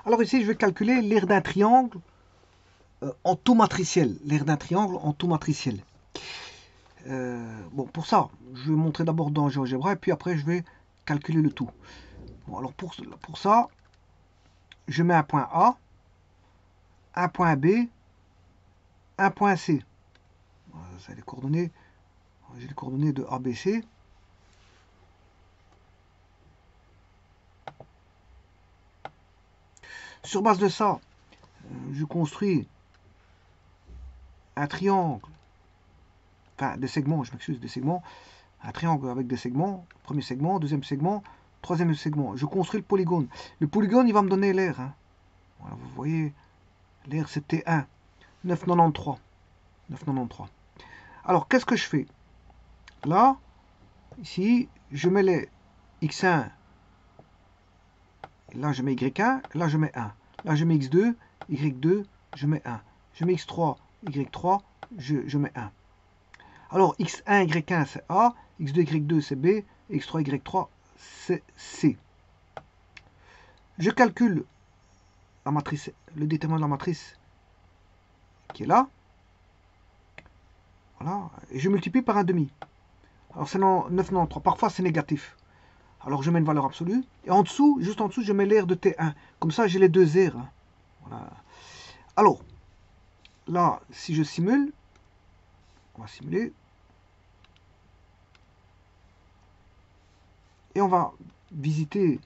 Alors ici, je vais calculer l'aire d'un triangle en tout matriciel. L'aire d'un triangle en tout matriciel. Bon, pour ça, je vais montrer d'abord dans GeoGebra et puis après, je vais calculer le tout. Bon, alors pour ça, je mets un point A, un point B, un point C. C'est les coordonnées. J'ai les coordonnées de A, B, C. Sur base de ça, je construis un triangle, enfin des segments, je m'excuse, des segments, un triangle avec des segments, premier segment, deuxième segment, troisième segment. Je construis le polygone. Le polygone, il va me donner l'aire. Hein. Voilà, vous voyez, l'aire c'était T1, 993. 993. Alors, qu'est-ce que je fais? Là, ici, je mets les x1, là je mets y1, là je mets 1. Là je mets x2, y2, je mets 1. Je mets x3, y3, je mets 1. Alors, x1, y1 c'est A, x2, y2 c'est B, x3, y3 c'est C. Je calcule la matrice, le déterminant de la matrice qui est là. Voilà. Et je multiplie par un demi. Alors c'est 993. Parfois c'est négatif. Alors je mets une valeur absolue. Et en dessous, juste en dessous, je mets l'aire de T1. Comme ça, j'ai les deux aires. Hein. Voilà. Alors, là, si je simule, on va simuler. Et on va visiter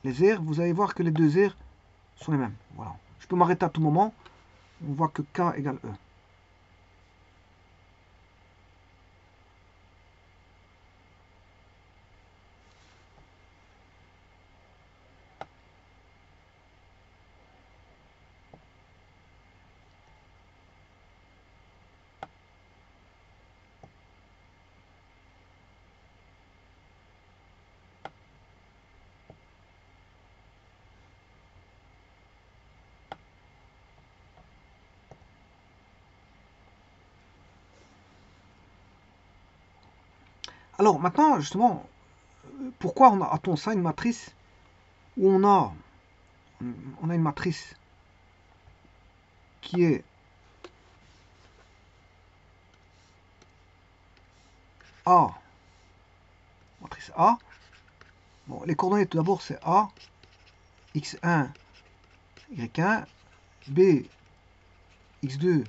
les aires. Vous allez voir que les deux aires sont les mêmes. Voilà. Je peux m'arrêter à tout moment. On voit que K égale E. Alors maintenant, justement, pourquoi a-t-on ça, une matrice où on a une matrice qui est A, matrice A. Bon, les coordonnées tout d'abord c'est A, x1, y1, B, x2,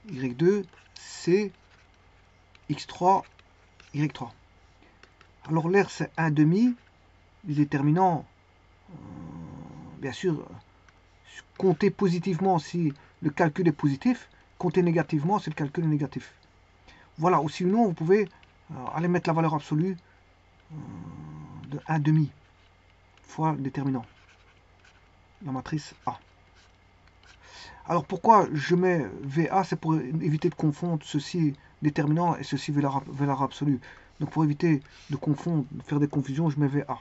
y2, C, x3, y3. Alors l'aire c'est 1 demi, du déterminant, bien sûr, compter positivement si le calcul est positif, compter négativement si le calcul est négatif. Voilà, ou sinon vous pouvez aller mettre la valeur absolue de 1 demi fois le déterminant, la matrice A. Alors pourquoi je mets VA? C'est pour éviter de confondre ceci déterminant et ceci valeur absolue. Donc pour éviter de confondre, de faire des confusions, je mets VA.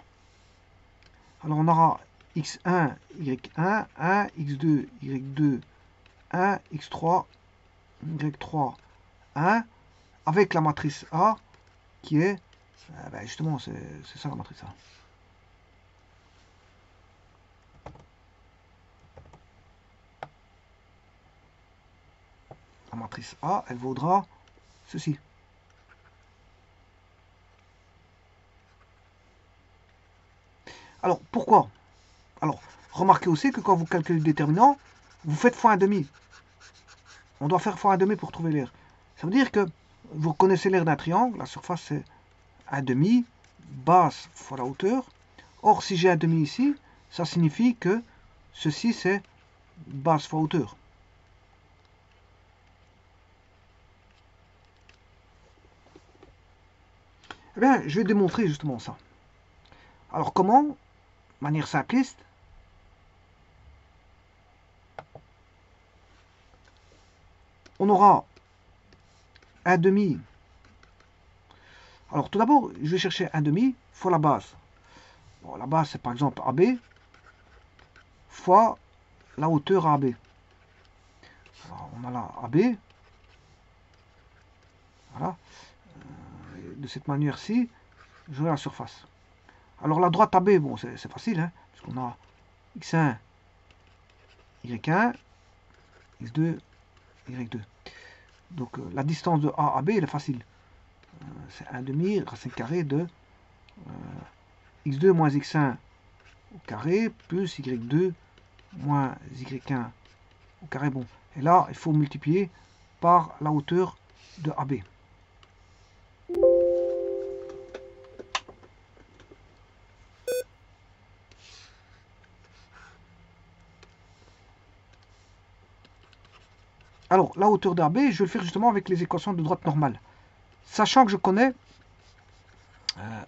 Alors on aura x1, y1, 1, x2, y2, 1, x3, y3, 1, avec la matrice A qui est, justement, c'est ça la matrice A. La matrice A, elle vaudra ceci. Alors, pourquoi? Alors, remarquez aussi que quand vous calculez le déterminant, vous faites fois 1,5. On doit faire fois 1,5 pour trouver l'aire. Ça veut dire que vous connaissez l'aire d'un triangle, la surface c'est 1,5, base fois la hauteur. Or, si j'ai 1,5 ici, ça signifie que ceci c'est base fois hauteur. Eh bien, je vais démontrer justement ça. Alors comment? De manière simpliste. On aura 1,5. Alors tout d'abord, je vais chercher 1,5 fois la base. Bon, la base c'est par exemple AB fois la hauteur AB. Alors, on a là AB. Voilà. De cette manière-ci, j'aurai la surface. Alors la droite AB, bon, c'est facile, hein, puisqu'on a x1, y1, x2, y2. Donc la distance de A à B, elle est facile. C'est 1 demi racine carrée de x2 moins x1 au carré plus y2 moins y1 au carré. Bon, et là, il faut multiplier par la hauteur de AB. Alors, la hauteur de AB, je vais le faire justement avec les équations de droite normale. Sachant que je connais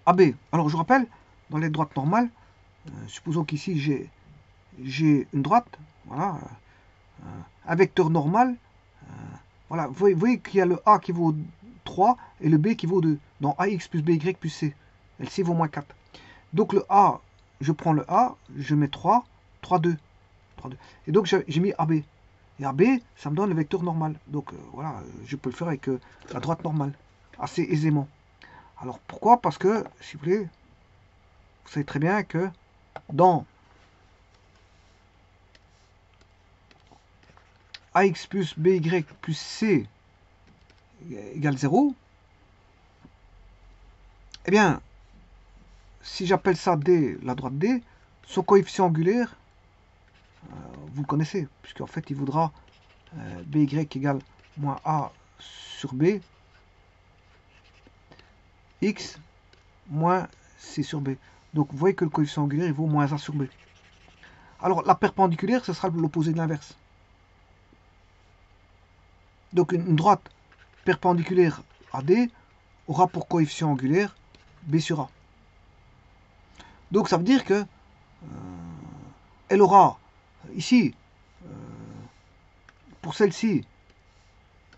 AB. Alors, je rappelle, dans les droites normales, supposons qu'ici, j'ai une droite, voilà, un vecteur normal. Voilà, vous voyez qu'il y a le A qui vaut 3 et le B qui vaut 2. Donc AX plus BY plus C. Et le C vaut moins 4. Donc le A, je prends le A, je mets 3, 3, 2. 3, 2. Et donc j'ai mis AB. Et AB, ça me donne le vecteur normal. Donc voilà, je peux le faire avec la droite normale. Assez aisément. Alors pourquoi? Parce que, si vous voulez, vous savez très bien que dans AX plus BY plus C égale 0, eh bien, si j'appelle ça D, la droite D, son coefficient angulaire, vous le connaissez, puisqu'en fait, il voudra BY égale moins A sur B, X moins C sur B. Donc, vous voyez que le coefficient angulaire, il vaut moins A sur B. Alors, la perpendiculaire, ce sera l'opposé de l'inverse. Donc, une droite perpendiculaire à D aura pour coefficient angulaire B sur A. Donc, ça veut dire que elle aura ici, pour celle-ci,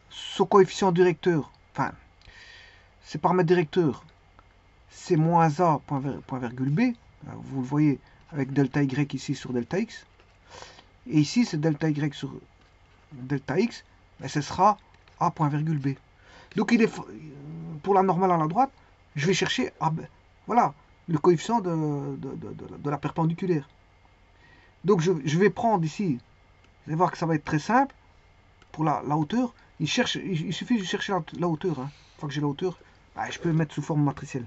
son coefficient directeur, enfin, ses paramètres directeurs, c'est moins A point virgule B. Vous le voyez avec delta Y ici sur delta X. Et ici, c'est delta Y sur delta X. Et ce sera A point virgule B. Donc, il est, pour la normale à la droite, je vais chercher voilà, le coefficient de la perpendiculaire. Donc, je vais prendre ici, vous allez voir que ça va être très simple. Pour la hauteur, il suffit de chercher la hauteur. Hein. Une fois que j'ai la hauteur, bah, je peux le mettre sous forme matricielle.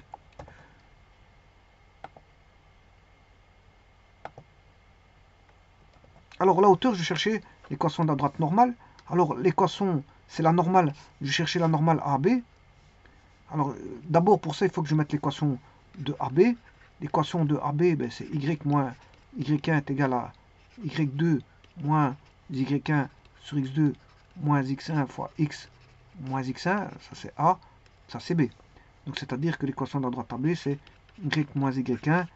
Alors la hauteur, je cherchais l'équation de la droite normale. Alors l'équation, c'est la normale. Je cherchais la normale AB. Alors d'abord pour ça, il faut que je mette l'équation de AB. L'équation de AB, ben, c'est y moins y1 est égal à y2 moins y1 sur x2 moins x1 fois x moins x1. Ça c'est A, ça c'est B. Donc c'est-à-dire que l'équation de la droite AB, c'est y moins y1,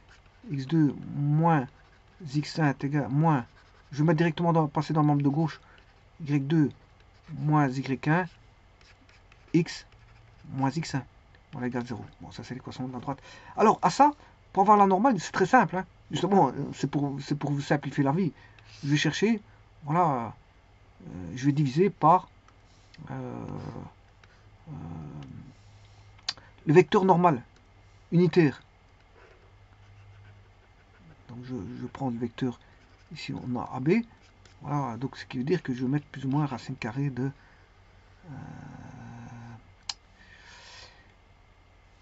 x2 moins x1 est égal à moins, je vais mettre directement passer dans le membre de gauche, y2 moins y1, x moins x1, on égale 0. Bon, ça c'est l'équation de la droite. Alors, à ça, pour avoir la normale, c'est très simple. Hein. Justement, c'est pour vous simplifier la vie. Je vais chercher, voilà, je vais diviser par le vecteur normal, unitaire. Donc je prends le vecteur, ici on a AB, voilà, donc ce qui veut dire que je vais mettre plus ou moins racine carrée de...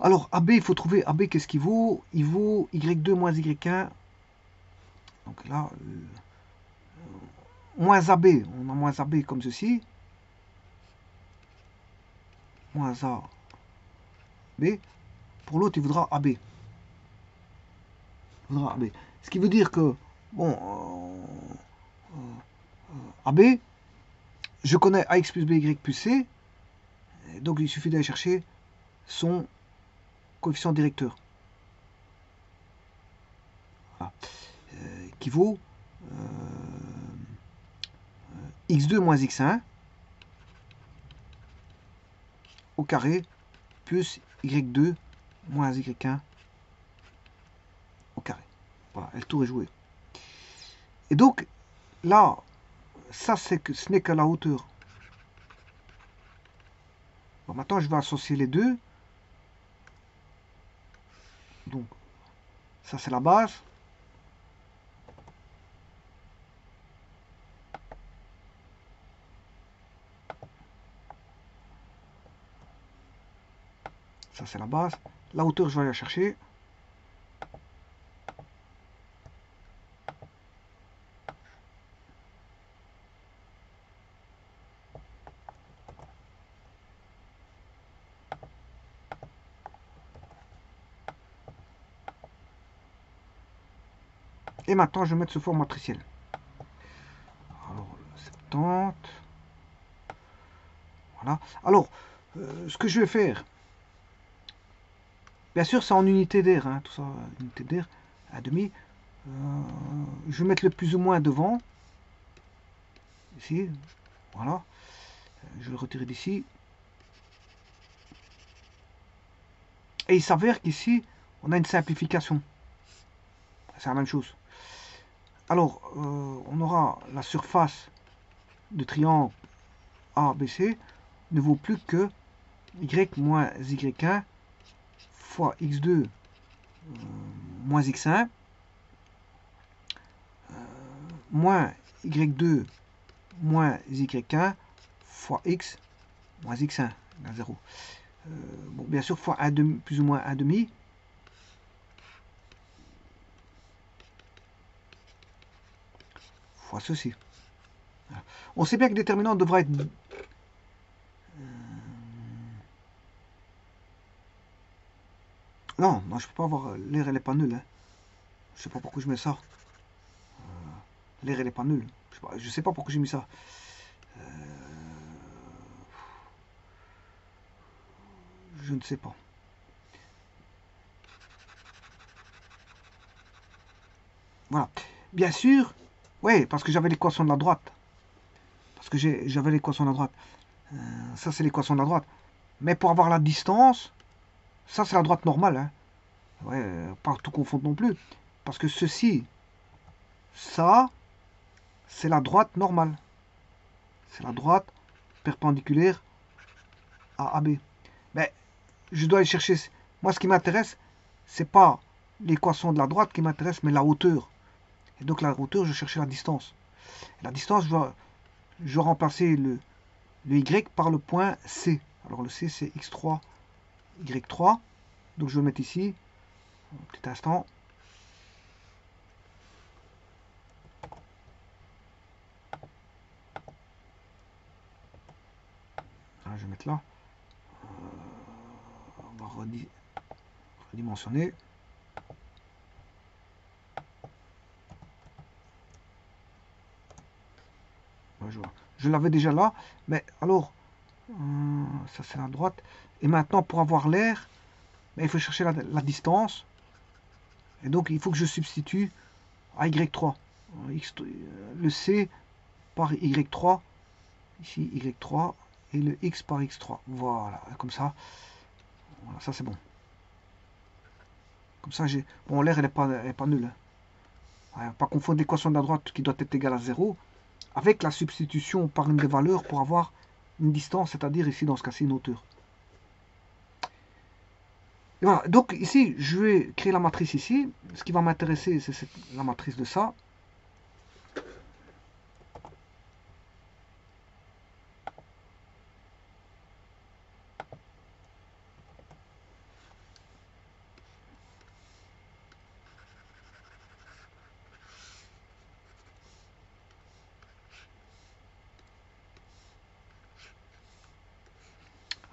Alors AB, il faut trouver AB, qu'est-ce qu'il vaut? Il vaut y2 moins y1. Donc là, moins AB, on a moins AB comme ceci. Moins AB. Pour l'autre, il voudra AB. Il voudra AB. Ce qui veut dire que, bon, AB, je connais AX plus BY plus C. Donc il suffit d'aller chercher son coefficient directeur. Voilà. Qui vaut x2 moins x1 au carré plus y2 moins y1 au carré. Voilà, et le tour est joué. Et donc, là, ça, ce n'est que la hauteur. Bon, maintenant, je vais associer les deux. Donc, ça, c'est la base. Ça, c'est la base. La hauteur, je vais aller la chercher. Et maintenant, je vais mettre ce forme matriciel. Alors, 70. Voilà. Alors, ce que je vais faire, bien sûr, c'est en unité d'air, hein, tout ça, unité d'air, à demi. Je vais mettre le plus ou moins devant. Ici, voilà. Je vais le retirer d'ici. Et il s'avère qu'ici, on a une simplification. C'est la même chose. Alors, on aura la surface de triangle ABC ne vaut plus que y moins y1 fois x2 moins x1 moins y2 moins y1 fois x moins x1 à 0. Bon, bien sûr, fois 1 demi, plus ou moins 1 demi. Fois ceci. Voilà. On sait bien que le déterminant devra être... Non, non, je peux pas avoir... L'air, elle est pas nulle. Hein. Je sais pas pourquoi je mets ça. L'air, elle est pas nulle. Je sais pas pourquoi j'ai mis ça. Je ne sais pas. Voilà. Bien sûr, oui, parce que j'avais l'équation de la droite. Parce que j'avais l'équation de la droite. Ça, c'est l'équation de la droite. Mais pour avoir la distance, ça, c'est la droite normale. Hein. Ouais, pas tout confondre non plus. Parce que ceci, ça, c'est la droite normale. C'est la droite perpendiculaire à AB. Mais je dois aller chercher... Moi, ce qui m'intéresse, c'est pas l'équation de la droite qui m'intéresse, mais la hauteur. Et donc, la hauteur, je cherchais la distance. Et la distance, je dois remplacer le Y par le point C. Alors, le C, c'est X3, Y3. Donc, je vais le mettre ici. Un petit instant. Je vais mettre là. On va redimensionner. Je l'avais déjà là, mais alors, ça c'est la droite. Et maintenant, pour avoir l'air, il faut chercher la distance. Et donc, il faut que je substitue à Y3. Le C par Y3. Ici, Y3. Et le X par X3. Voilà, comme ça. Voilà, ça c'est bon. Comme ça, j'ai... Bon, l'air, elle n'est pas nulle. Hein. Pas confondre l'équation de la droite qui doit être égale à 0 avec la substitution par une des valeurs pour avoir une distance, c'est-à-dire ici, dans ce cas-ci, une hauteur. Et voilà, donc ici, je vais créer la matrice ici. Ce qui va m'intéresser, c'est la matrice de ça.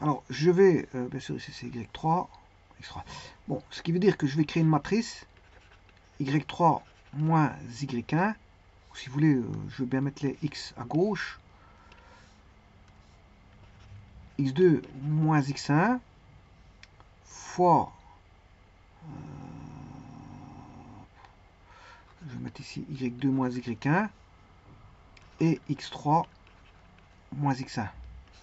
Alors, je vais, bien sûr, ici c'est Y3, X3. Bon, ce qui veut dire que je vais créer une matrice Y3 moins Y1. Si vous voulez, je vais bien mettre les X à gauche. X2 moins X1 fois... je vais mettre ici Y2 moins Y1 et X3 moins X1.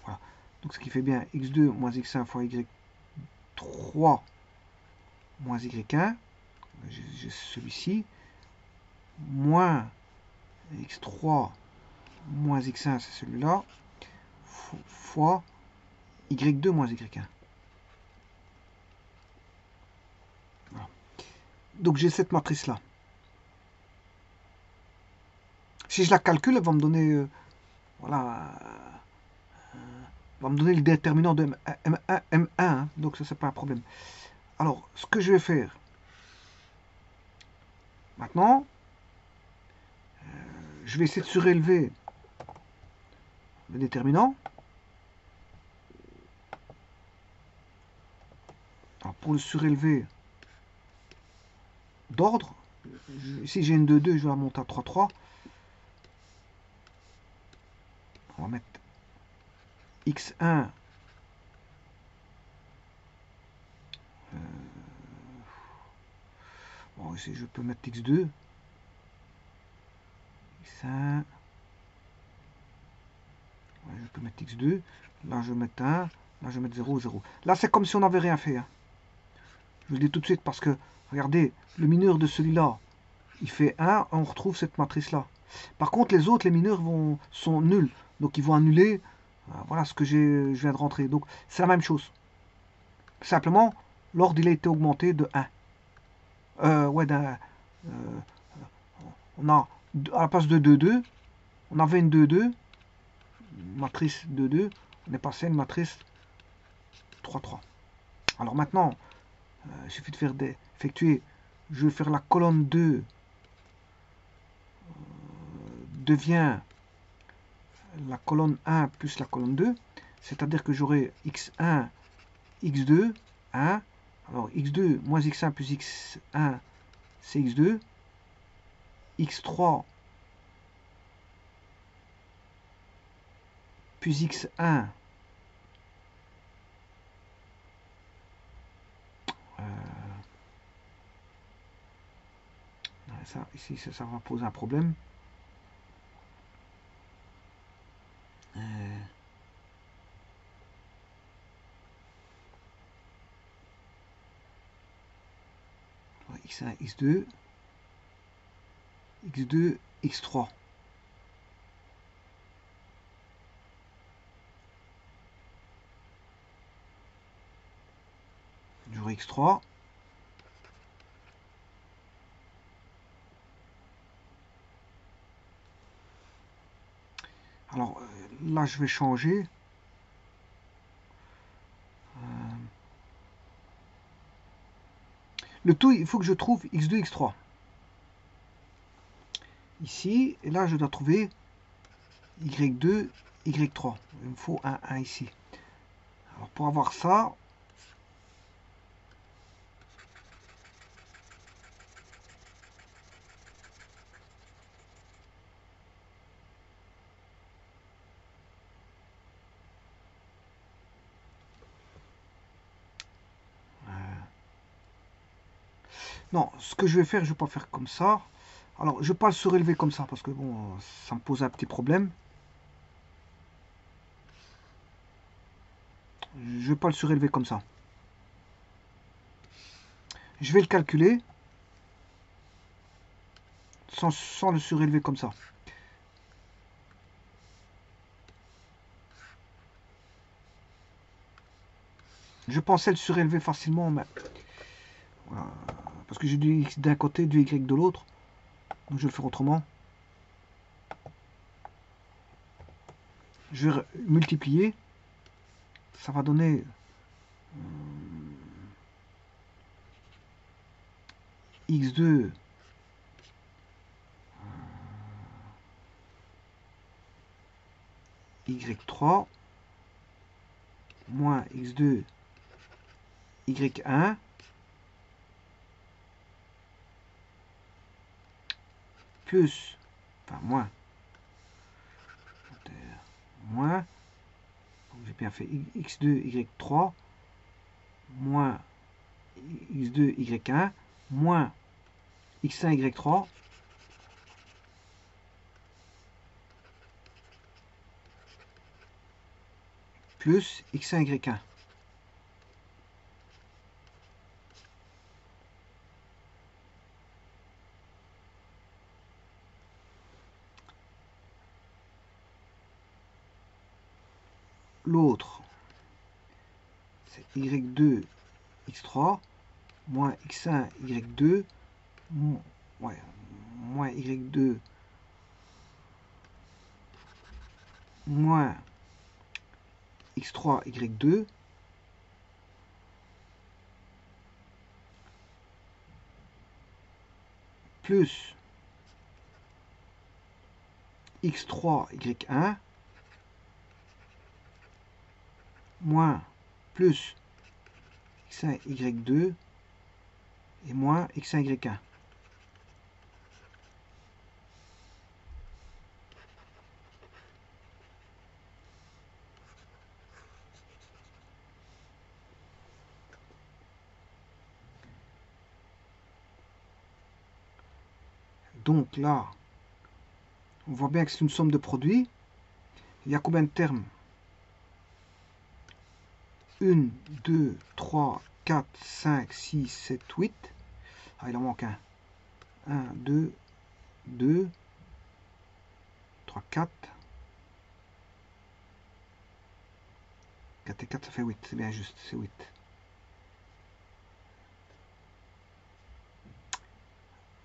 Voilà. Donc ce qui fait bien X2 moins X1 fois Y3 moins Y1. J'ai celui-ci. Moins X3 moins X1, c'est celui-là. Fois Y2 moins Y1. Voilà. Donc j'ai cette matrice-là. Si je la calcule, elle va me donner voilà, va me donner le déterminant de M1, M1 hein, donc ça c'est pas un problème. Alors, ce que je vais faire maintenant, je vais essayer de surélever le déterminant. Alors, pour le surélever d'ordre, ici j'ai une 2,2, je vais la monter à 3,3. On va mettre X1. Bon, ici je peux mettre X2. X1. Ouais, je peux mettre X2. Là je vais mettre 1. Là je vais mettre 0, 0. Là c'est comme si on n'avait rien fait. Hein. Je le dis tout de suite parce que, regardez, le mineur de celui-là, il fait 1, on retrouve cette matrice-là. Par contre, les autres, les mineurs sont nuls. Donc ils vont annuler, voilà ce que je viens de rentrer. Donc c'est la même chose. Simplement, l'ordre il a été augmenté de 1. Ouais, on a, à la place de 2, 2, on avait une 2, 2, matrice 2, 2, on est passé à une matrice 3, 3. Alors maintenant, il suffit de faire effectuer, je vais faire la colonne 2 devient la colonne 1 plus la colonne 2, c'est-à-dire que j'aurai x1, x2, 1. Alors x2 moins x1 plus x1, c'est x2. x3 plus x1, ça, ici, ça va poser un problème. X1, x2, x2, x3. J'aurai x3. Alors là, je vais changer. Le tout, il faut que je trouve x2, x3. Ici, et là, je dois trouver y2, y3. Il me faut un 1 ici. Alors pour avoir ça, non, ce que je vais faire, je ne vais pas faire comme ça. Alors, je ne vais pas le surélever comme ça, parce que bon, ça me pose un petit problème. Je ne vais pas le surélever comme ça. Je vais le calculer sans le surélever comme ça. Je pensais le surélever facilement, mais voilà, parce que j'ai du x d'un côté, du y de l'autre. Donc je vais le faire autrement. Je vais multiplier. Ça va donner x2 y3 moins x2 y1 plus, enfin moins, moins, j'ai bien fait x2 y3 moins x2 y1 moins x1 y3 plus x1 y1. L'autre, c'est y2 x3 moins x1 y2 ouais, moins y2 moins x3, y2 plus x3, y1 moins plus x1, y2 et moins x1, y1. Donc là, on voit bien que c'est une somme de produits. Il y a combien de termes? 1, 2, 3, 4, 5, 6, 7, 8. Ah, il en manque un. 1, 2, 2, 3, 4. 4 et 4, ça fait 8. C'est bien juste, c'est 8.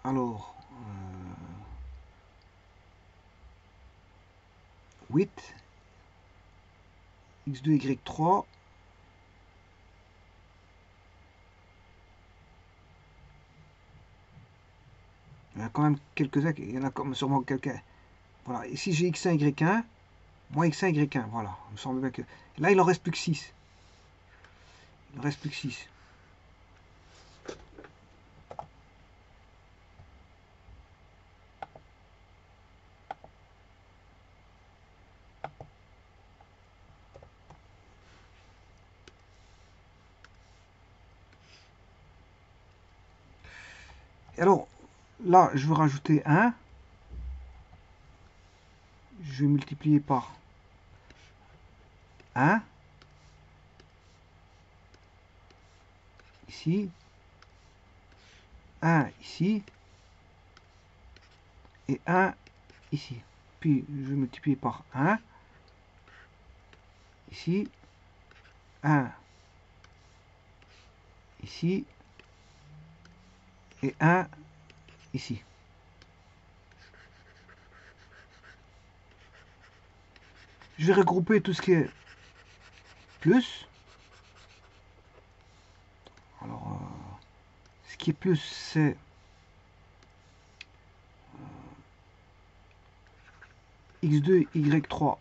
Alors, 8, x2, y3. Il y en a quand même quelques-uns, il y en a comme sûrement quelqu'un. Voilà, ici j'ai x1, y1, moins x1, y1. Voilà, il me semble bien que. Là, il en reste plus que 6. Il ne reste plus que 6. Et alors, là, je veux rajouter 1. Je vais multiplier par 1. Ici. 1 ici. Et 1 ici. Puis, je vais multiplier par 1. Ici. 1 ici. Et 1 ici. Je vais regrouper tout ce qui est plus. Alors, ce qui est plus, c'est x2, y3,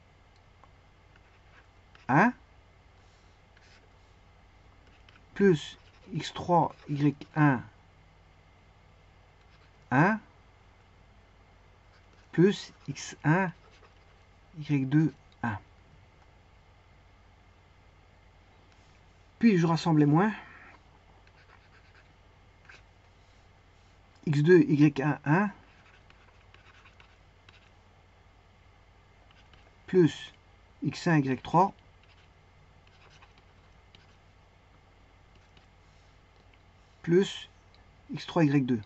1, plus x3, y1, 1, plus x1, y2, 1. Puis je rassemble les moins. x2, y1, 1, plus x1, y3, plus x3, y2.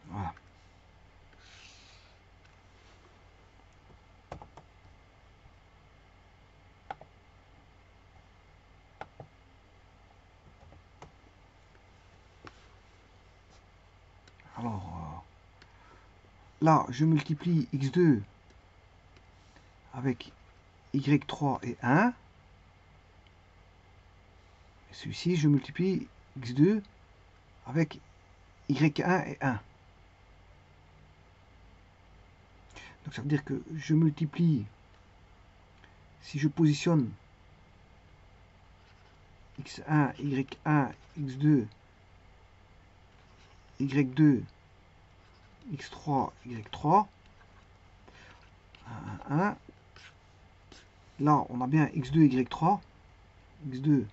Voilà. Alors, là, je multiplie x2 avec y3 et 1. Et celui-ci, je multiplie x2 avec y1 et 1. Donc ça veut dire que je multiplie, si je positionne x1, y1, x2, y2, x3, y3, 1, 1. Là, on a bien x2, y3, x2,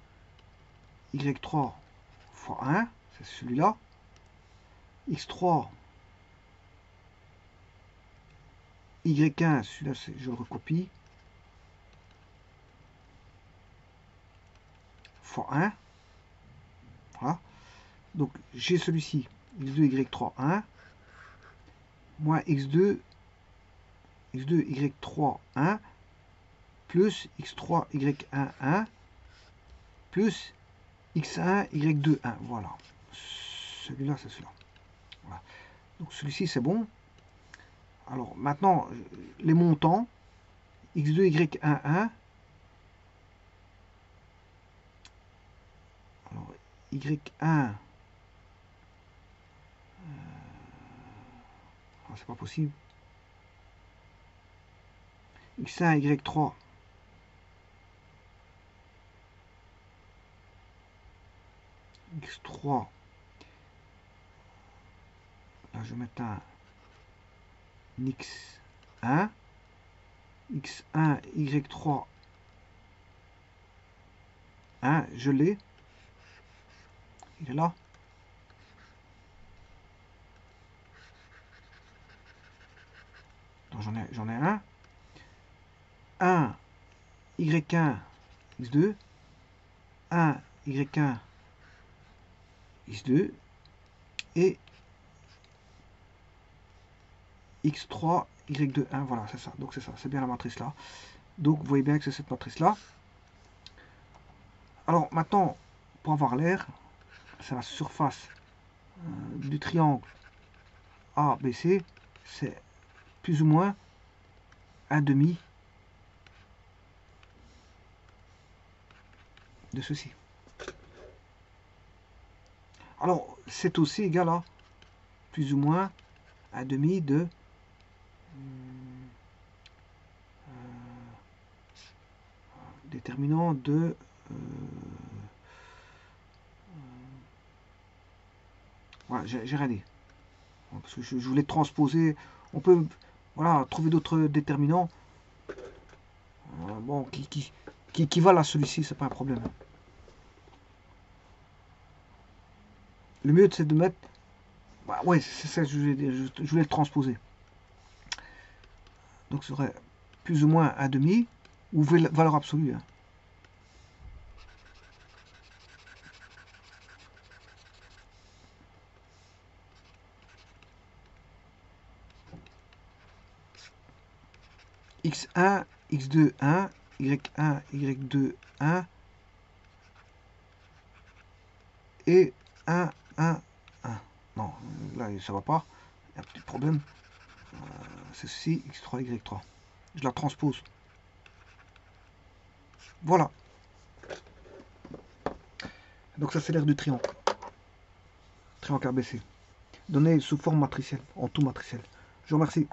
y3 fois 1, c'est celui-là. x3, y1, celui-là, je le recopie, fois 1. Voilà. Donc, j'ai celui-ci, x2, y3, 1, moins x2, y3, 1, plus x3, y1, 1, plus x1, y2, 1. Voilà. Celui-là, c'est celui-là. Voilà. Donc celui-ci, c'est bon. Alors maintenant, les montants, x2, y1, 1. Alors, y1, c'est pas possible. x1, y3. x3. Là, je vais mettre un x1. x1, y3. 1, je l'ai. Il est là. Donc j'en ai un. 1, y1, x2. 1, y1, x2. Et x3, y2, 1. Voilà, c'est ça. Donc c'est ça. C'est bien la matrice là. Donc vous voyez bien que c'est cette matrice là. Alors maintenant, pour avoir l'air, c'est la surface du triangle ABC. C'est plus ou moins un demi de ceci. Alors, c'est aussi égal à plus ou moins un demi de déterminant de voilà, j'ai rien dit. Parce que je voulais transposer. On peut voilà, trouver d'autres déterminants bon, qui valent à celui-ci, c'est pas un problème. Le mieux, c'est de mettre. Bah, ouais, c'est ça que je voulais le transposer. Donc, ce serait plus ou moins un demi, ou valeur absolue. Hein. x1, x2, 1, y1, y2, 1, et 1, 1, 1. Non, là, ça va pas. Il y a un petit problème. C'est ceci, x3, y3. Je la transpose. Voilà. Donc ça, c'est l'aire du triangle. Triangle ABC. Donné sous forme matricielle, en tout matriciel. Je vous remercie.